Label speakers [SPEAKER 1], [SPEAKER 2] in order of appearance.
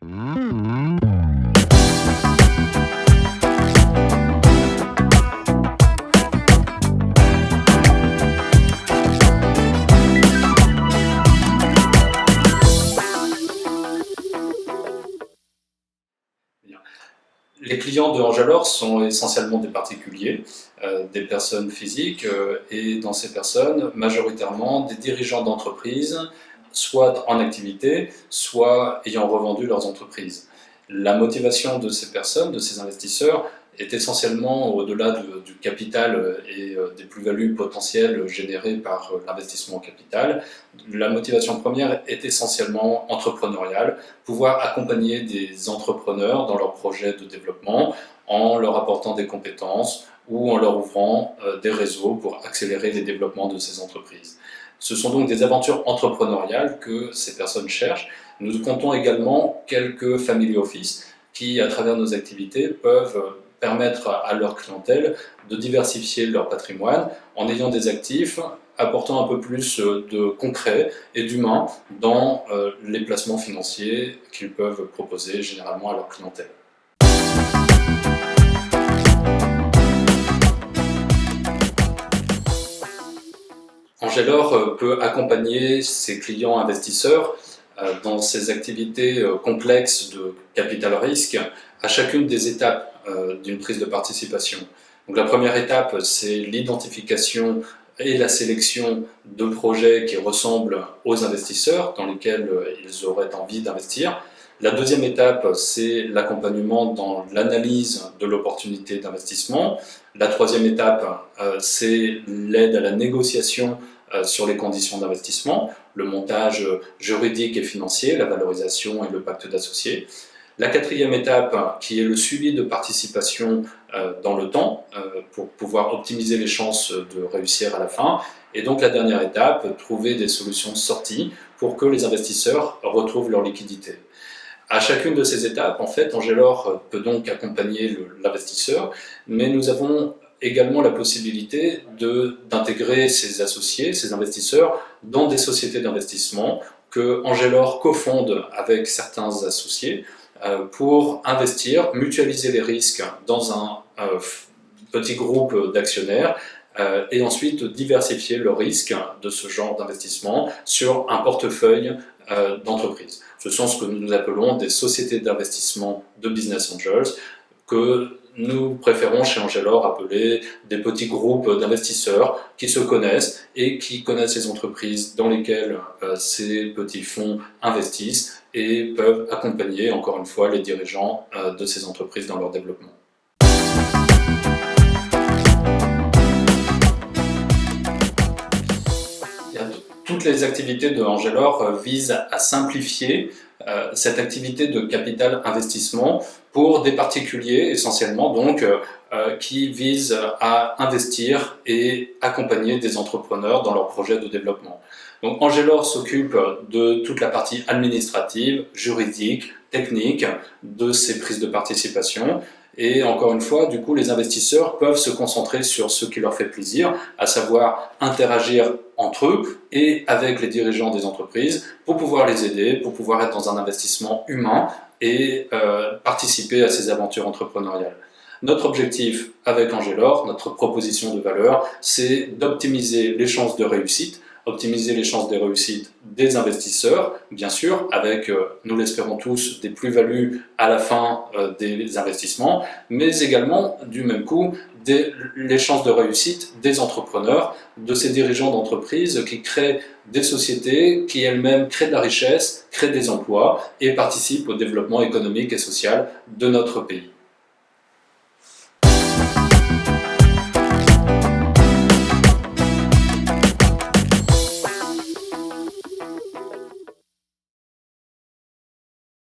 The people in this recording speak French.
[SPEAKER 1] Les clients de Angelor sont essentiellement des particuliers, des personnes physiques, et dans ces personnes, majoritairement des dirigeants d'entreprises, soit en activité, soit ayant revendu leurs entreprises. La motivation de ces personnes, de ces investisseurs, est essentiellement au-delà du capital et des plus-values potentielles générées par l'investissement en capital. La motivation première est essentiellement entrepreneuriale, pouvoir accompagner des entrepreneurs dans leurs projets de développement en leur apportant des compétences ou en leur ouvrant des réseaux pour accélérer les développements de ces entreprises. Ce sont donc des aventures entrepreneuriales que ces personnes cherchent. Nous comptons également quelques family office qui, à travers nos activités, peuvent permettre à leur clientèle de diversifier leur patrimoine en ayant des actifs apportant un peu plus de concret et d'humain dans les placements financiers qu'ils peuvent proposer généralement à leur clientèle. Angelor peut accompagner ses clients investisseurs dans ces activités complexes de capital risque à chacune des étapes d'une prise de participation. Donc la première étape, c'est l'identification et la sélection de projets qui ressemblent aux investisseurs dans lesquels ils auraient envie d'investir. La deuxième étape, c'est l'accompagnement dans l'analyse de l'opportunité d'investissement. La troisième étape, c'est l'aide à la négociation sur les conditions d'investissement, le montage juridique et financier, la valorisation et le pacte d'associés. La quatrième étape, qui est le suivi de participation dans le temps, pour pouvoir optimiser les chances de réussir à la fin. Et donc la dernière étape, trouver des solutions de sortie pour que les investisseurs retrouvent leur liquidité. À chacune de ces étapes, en fait, Angelor peut donc accompagner l'investisseur, mais nous avons également la possibilité d'intégrer ces associés, ces investisseurs, dans des sociétés d'investissement que Angelor cofonde avec certains associés pour investir, mutualiser les risques dans un petit groupe d'actionnaires et ensuite diversifier le risque de ce genre d'investissement sur un portefeuille d'entreprises. Ce sont ce que nous appelons des sociétés d'investissement de business angels, que nous préférons chez Angelor appeler des petits groupes d'investisseurs qui se connaissent et qui connaissent les entreprises dans lesquelles ces petits fonds investissent et peuvent accompagner, encore une fois, les dirigeants de ces entreprises dans leur développement. Toutes les activités de Angelor visent à simplifier cette activité de capital investissement pour des particuliers essentiellement, donc qui visent à investir et accompagner des entrepreneurs dans leurs projets de développement. Donc Angelor s'occupe de toute la partie administrative, juridique, technique de ces prises de participation. Et encore une fois, du coup, les investisseurs peuvent se concentrer sur ce qui leur fait plaisir, à savoir interagir entre eux et avec les dirigeants des entreprises pour pouvoir les aider, pour pouvoir être dans un investissement humain et participer à ces aventures entrepreneuriales. Notre objectif avec Angelor, notre proposition de valeur, c'est d'optimiser les chances de réussite, optimiser les chances de réussite des investisseurs, bien sûr, avec, nous l'espérons tous, des plus-values à la fin des investissements, mais également, du même coup, les chances de réussite des entrepreneurs, de ces dirigeants d'entreprises qui créent des sociétés, qui elles-mêmes créent de la richesse, créent des emplois et participent au développement économique et social de notre pays.